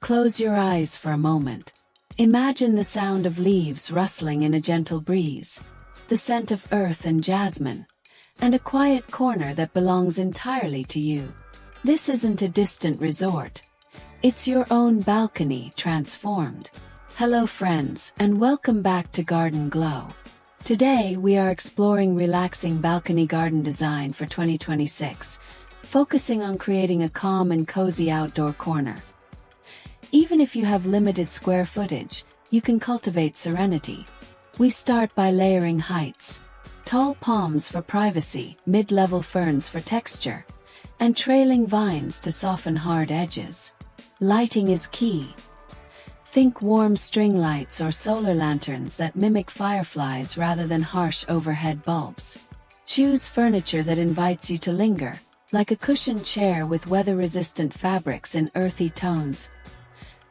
Close your eyes for a moment. Imagine the sound of leaves rustling in a gentle breeze, the scent of earth and jasmine, and a quiet corner that belongs entirely to you. This isn't a distant resort. It's your own balcony transformed. Hello friends, and welcome back to Garden Glow. Today we are exploring relaxing balcony garden design for 2026, focusing on creating a calm and cozy outdoor corner. Even if you have limited square footage, you can cultivate serenity. We start by layering heights. Tall palms for privacy, mid-level ferns for texture, and trailing vines to soften hard edges. Lighting is key. Think warm string lights or solar lanterns that mimic fireflies rather than harsh overhead bulbs. Choose furniture that invites you to linger, like a cushioned chair with weather-resistant fabrics in earthy tones.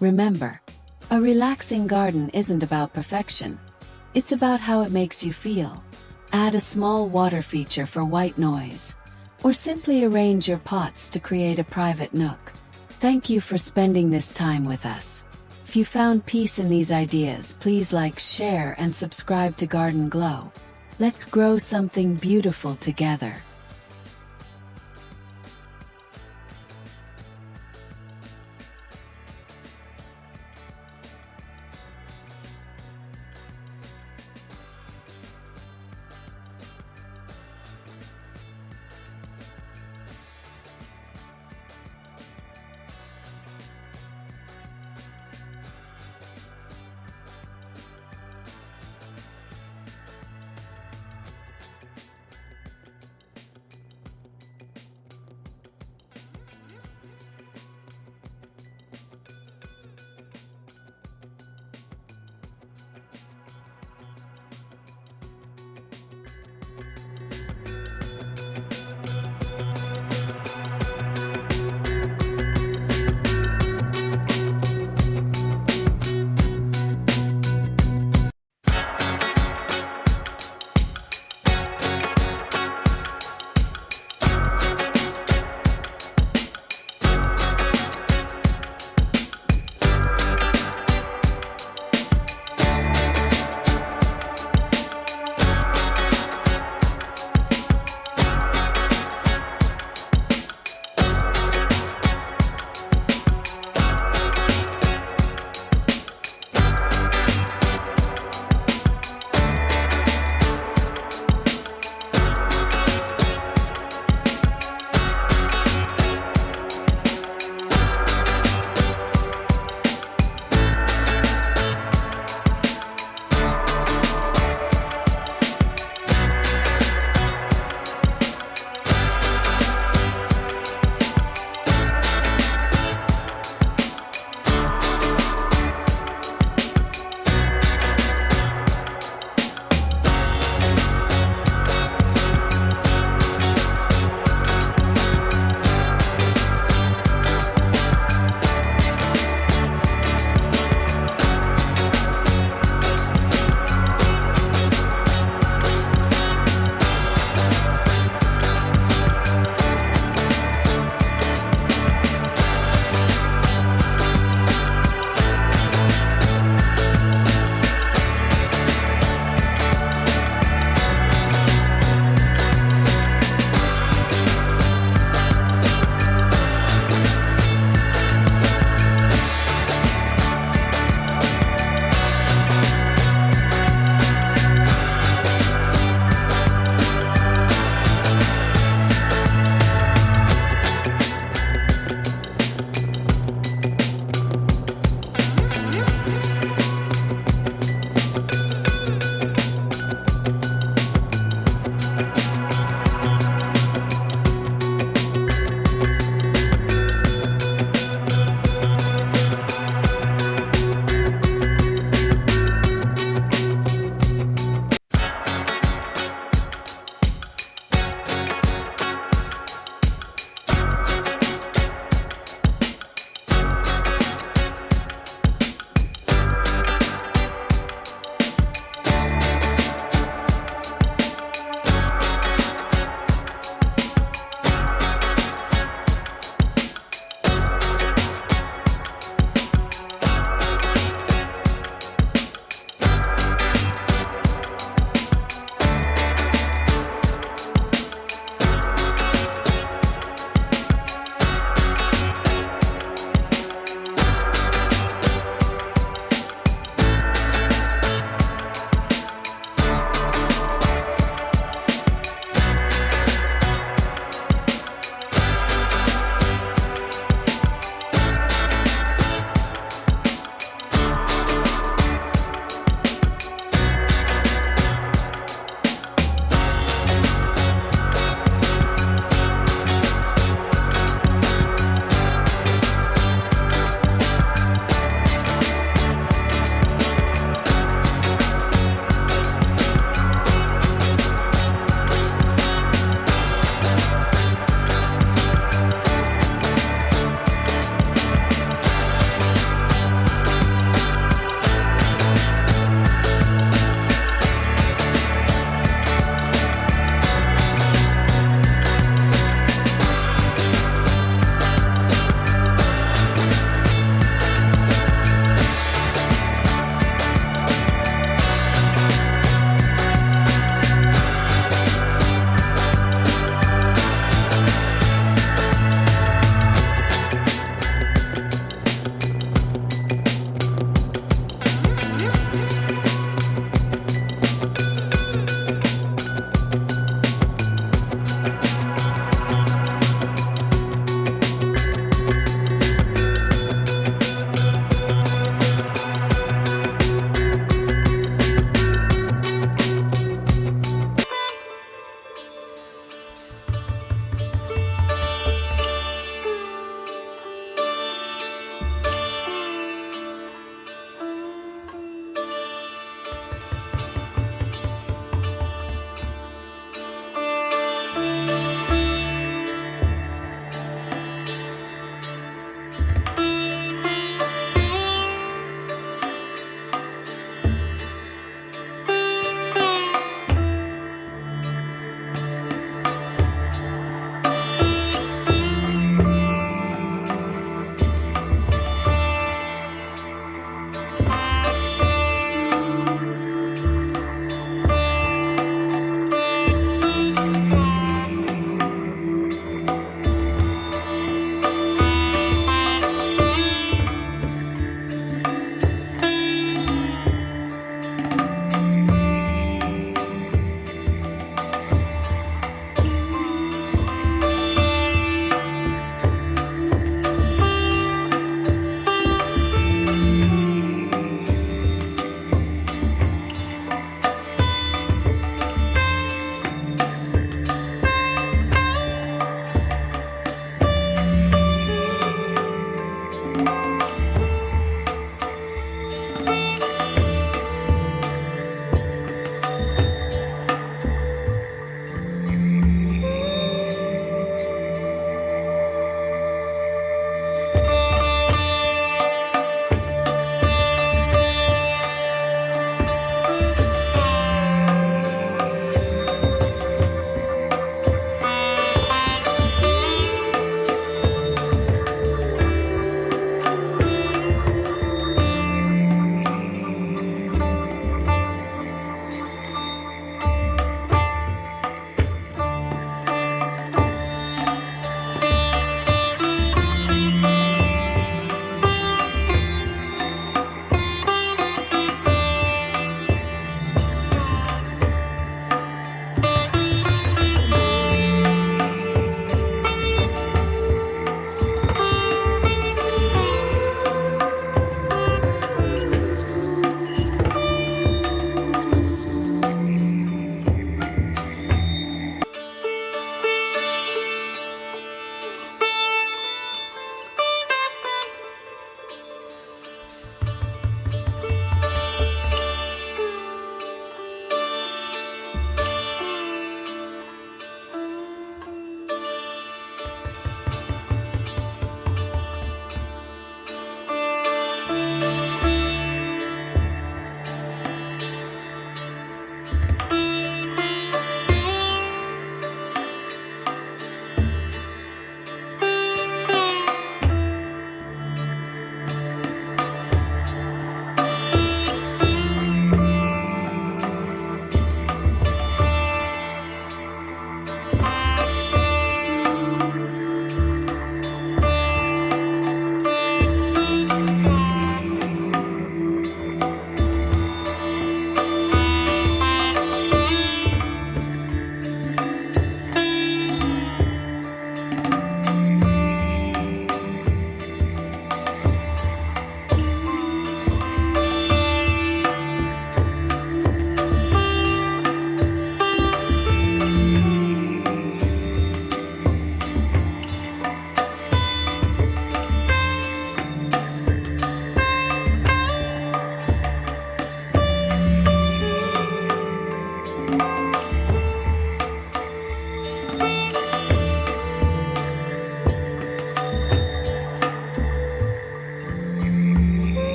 Remember, a relaxing garden isn't about perfection. It's about how it makes you feel. Add a small water feature for white noise, or simply arrange your pots to create a private nook. Thank you for spending this time with us. If you found peace in these ideas, please like, share, and subscribe to Garden Glow. Let's grow something beautiful together.